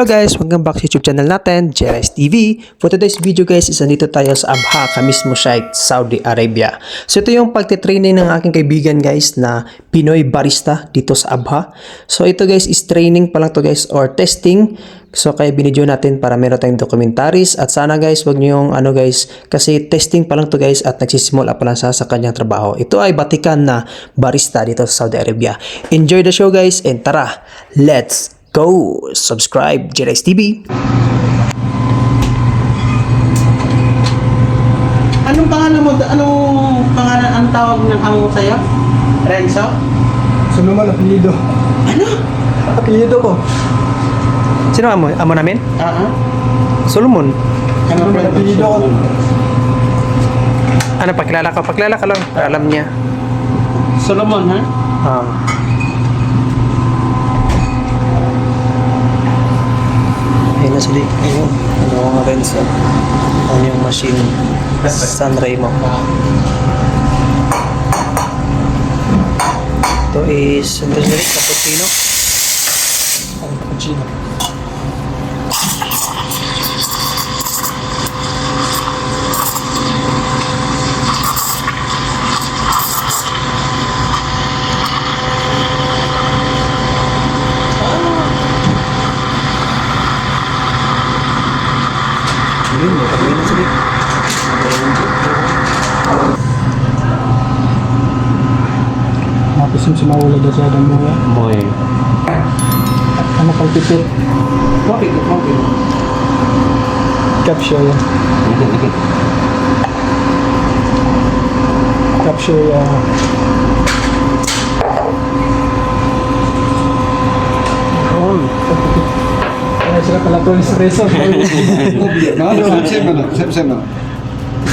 Hello guys, welcome back sa YouTube channel natin, Jerry's TV. For today's video guys, is nandito tayo sa Abha, Kamismo Sheikh, Saudi Arabia. So ito yung pagtitraining ng aking kaibigan guys na Pinoy barista dito sa Abha. So ito guys is training pa lang to guys or testing. So kaya binidyo natin para meron tayong documentaries at sana guys wag niyo yung guys kasi testing pa lang to guys at nagsisimula pa lang sa kanyang trabaho. Ito ay batikan na barista dito sa Saudi Arabia. Enjoy the show guys and tara, let's go! Subscribe Jerry's TV. Anong pangalan mo? Anong pangalan ang tawag ng amo mo sa'yo? Renzo? Solomon, apelyido. Ano? Apelyido ko. Sino amo? Amo namin? Solomon. Ano Solomon, apelyido ko. Ano, pakilala ka lang. Alam niya. Solomon, ha? Ayun na sila. Ayun. Ano nga rin sa yung machine San Remo. Ito is cappuccino. Cappuccino. Ayun, ayun na sila. Mapisim sa mawala daw sa adam mo ya. Moy. Ano pang tipit? Okay. Capture ya. Capture ya. Kaya sila pala to espresso.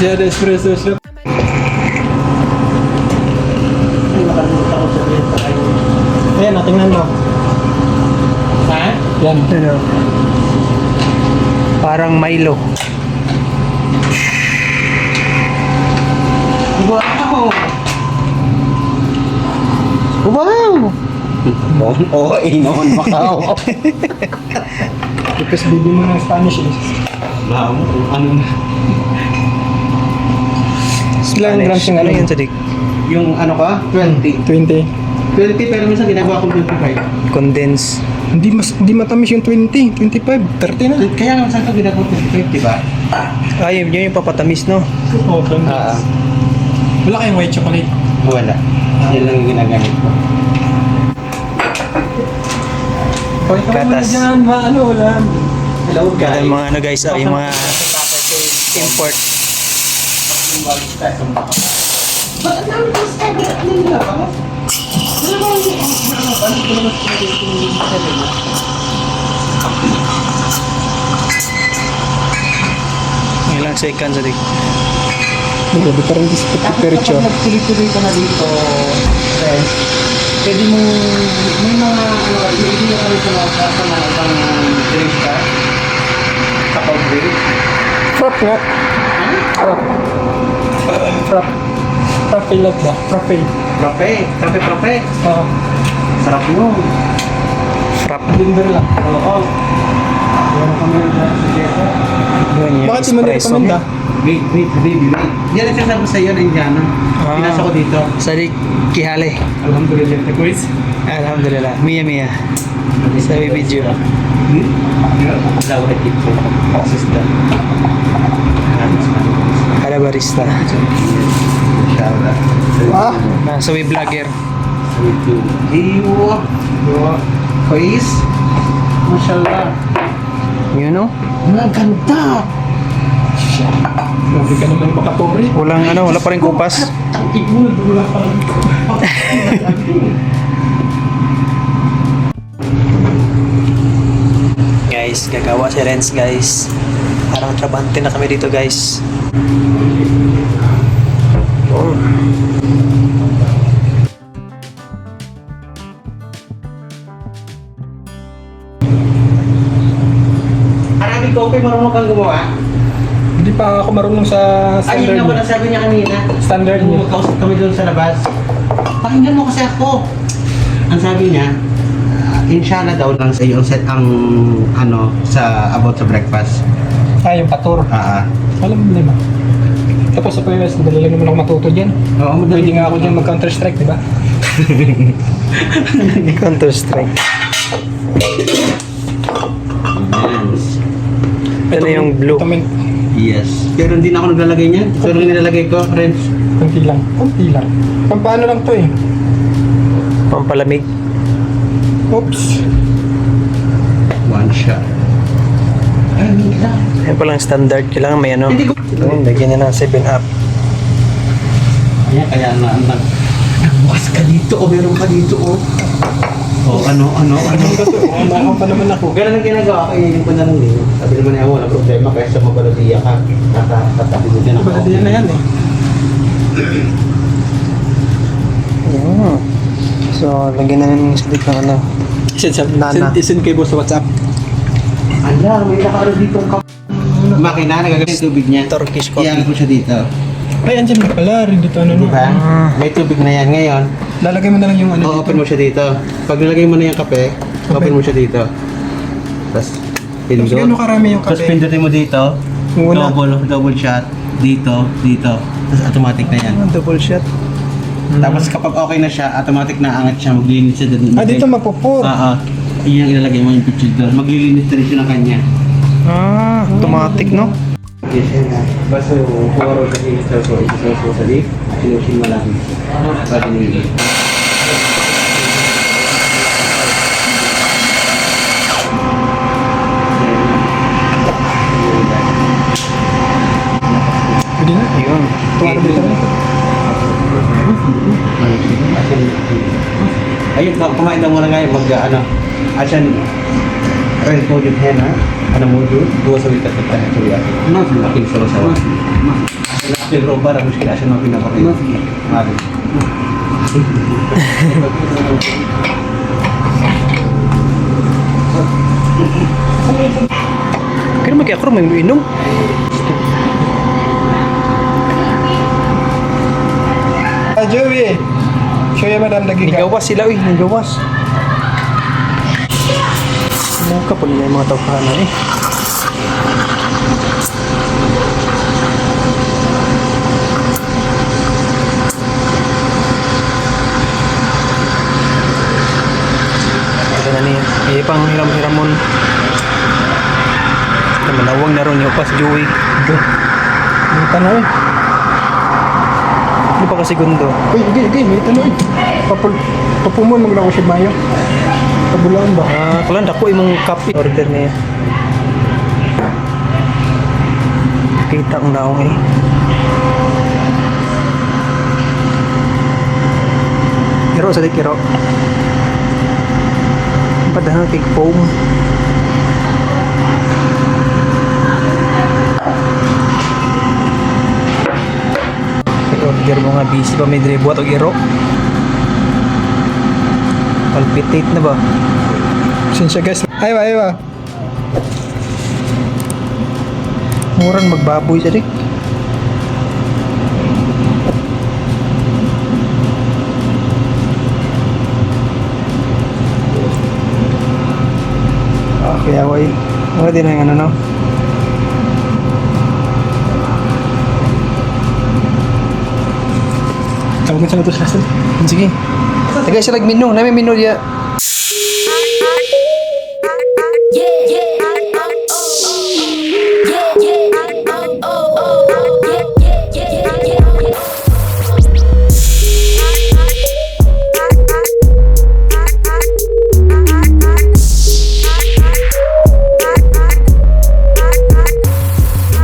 Siya ada espresso siya. Ay, nakalimutan ko sabihin sa kayo. Ayan, natingnan mo. Ha? Yan. Ano? Parang Milo. Wow! Wow! Oo, noon Macau. Tapos bibi mo ng Spanish eh. Wala mo kung ano na. Ilang grams yung ano Ano yun? yun, Sadik? Yung ano ka? 20. 20. 20 pero minsan ginagawa kong 25. Condense. Hindi matamis yung 20, 25, 30 na. Kaya nga minsan ko ginagawa 25, di ba? Ay, yun yung papatamis, no? Oo, wala kayong white chocolate. Wala. Yan lang yung ginagamit ko. Gatas. Ano, wala. Hello Kaya yung mga guys, yung mga import. Ba't ang dami ko sa nila ba? Wala ba yung Ilang seconds, Sadik? Hindi, parang dispiritual. Kapag nagtuloy-tuloy ka na dito, friends, pwede mo, may mga, hindi mo kami sa mga ibang drink ka? Kapag drink? Frap nga. Frap. Frap. Frappe lang ba? Frappe. Frappe. Oo. Sarap yun. Frap. Blender lang. Oo. Wala kami na. Yun yung Bakit di mo espresso. recommend ah? Wait. Yan ang sinasabi sa iyo na Indiano. Ah. Pinasa ko dito. Sadik, kihale. Alhamdulillah, the quiz. Alhamdulillah. Mia. Sa video. Lawa dito. Sister. Ada barista. Ah? So we vlogger. Iyo. Quiz. Mashallah. You know? Ang ganda. Grabe ka naman makapobre. Wala pa rin kupas. Tangkit mo na wala pa lang. Guys, gagawa si Renz guys. Parang trabante na kami dito guys. Oh. Arabic coffee, marunong kang gumawa? Hindi pa ako marunong sa Ayun standard. nga pala sabi niya kanina. Standard Nung niya. magkausap kami doon sa labas. Pakinggan mo kasi ako. Ang sabi niya, inshallah daw lang sa yung set ang ano sa about sa breakfast. Yung patur. Alam mo naman. Tapos sa POS, madali lang naman ako matuto dyan. Oo, Pwede nga ako dyan mag-Counter-Strike, di ba? Counter-Strike. Ito na yung blue. Yes. Pero hindi na ako naglalagay niyan. Pero nilalagay ko, friends. Kunti lang. Pampano lang to eh. Pampalamig. Oops. One shot. Ay, hindi lang. Yan palang standard. Kailangan may ano. Hindi ko. Lagyan na ng 7-up. Ayan, kaya na bukas ka dito o meron ka dito o. O ano. Umahaw pa naman ako. Ganun ang ginagawa ko, yun ko na lang din. Sabi naman niya, wala problema kaysa mabaladiya ka. Tatabi ko dyan ako. Baladiyan na yan eh. Yan. So, lagyan na ng stick ng ano. Nana. Isend kay boss sa WhatsApp. Ala, may nakaano dito ang makina, nagagamit yung tubig niya. Turkish coffee. Iyan ko siya dito. Ay, andyan na pala. Rin dito ano Di no. ba? May tubig na yan ngayon. Lalagay mo na lang yung ano dito. Open mo siya dito. Pag nilagay mo na yung kape, open mo siya dito. Tapos, Tapos pindot. gano'n karami yung Tapos kape. pindutin mo dito. Una. Double shot. Dito. Tapos automatic na yan. Double shot. Tapos kapag okay na siya, automatic na angat siya. Maglinis siya doon. Dito mapupur. Iyan ang ilalagay mo yung picture doon. Maglilinis na rin siya ng kanya. Automatic, no? Yes, yan nga. Basta yung puro sa linis sa so, isa sa lift, sinusin mo lang. Pwede nilinis. Pwede na. Yun. Tuwara dito na. Ayun, kumain daw muna ngayon, ano, asan, rin po yung hen, ha? Ano mo yun? Dua sa wika sa tayo, sabi ako. Aking salo-salo. Aking roba, ramus kila siya mga pinapakay. Mali. Kaya mag-akro, may inom. Joey! Show ya madam lagi ka. Nagawas sila, nagawas. Muka po nila yung mga tawkanan eh. Ito na niya. Iya pang hiram-hiramon. Ito malawang na ron yung pas Joey. May tanong eh. Hindi pa kasi gundo. Uy, may tanong eh. Papumon mo lang ako siya mayo. Pabulaan ba? Kalan dako imong copy order niya. Kita ang naong eh. Kiro sa kiro. Padahang cake foam. Order mo nga busy pa may buhat o giro. Palpitate na ba? Sinsya guys. Aywa. Murang magbaboy sa dik. Kaya away. Wala din ang ano no? Tawag sa nato sa lasan. Sige. Tagay sila menu. Namin menu dia.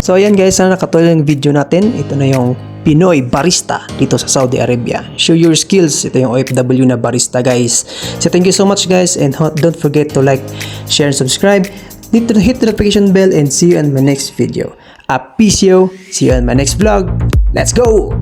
So ayan guys, sana nakatulong yung video natin. Ito na yung Pinoy barista dito sa Saudi Arabia. Show your skills. Ito yung OFW na barista guys. So thank you so much guys, and don't forget to like, share, and subscribe. Hit the notification bell and see you in my next video. Apicio. See you in my next vlog. Let's go!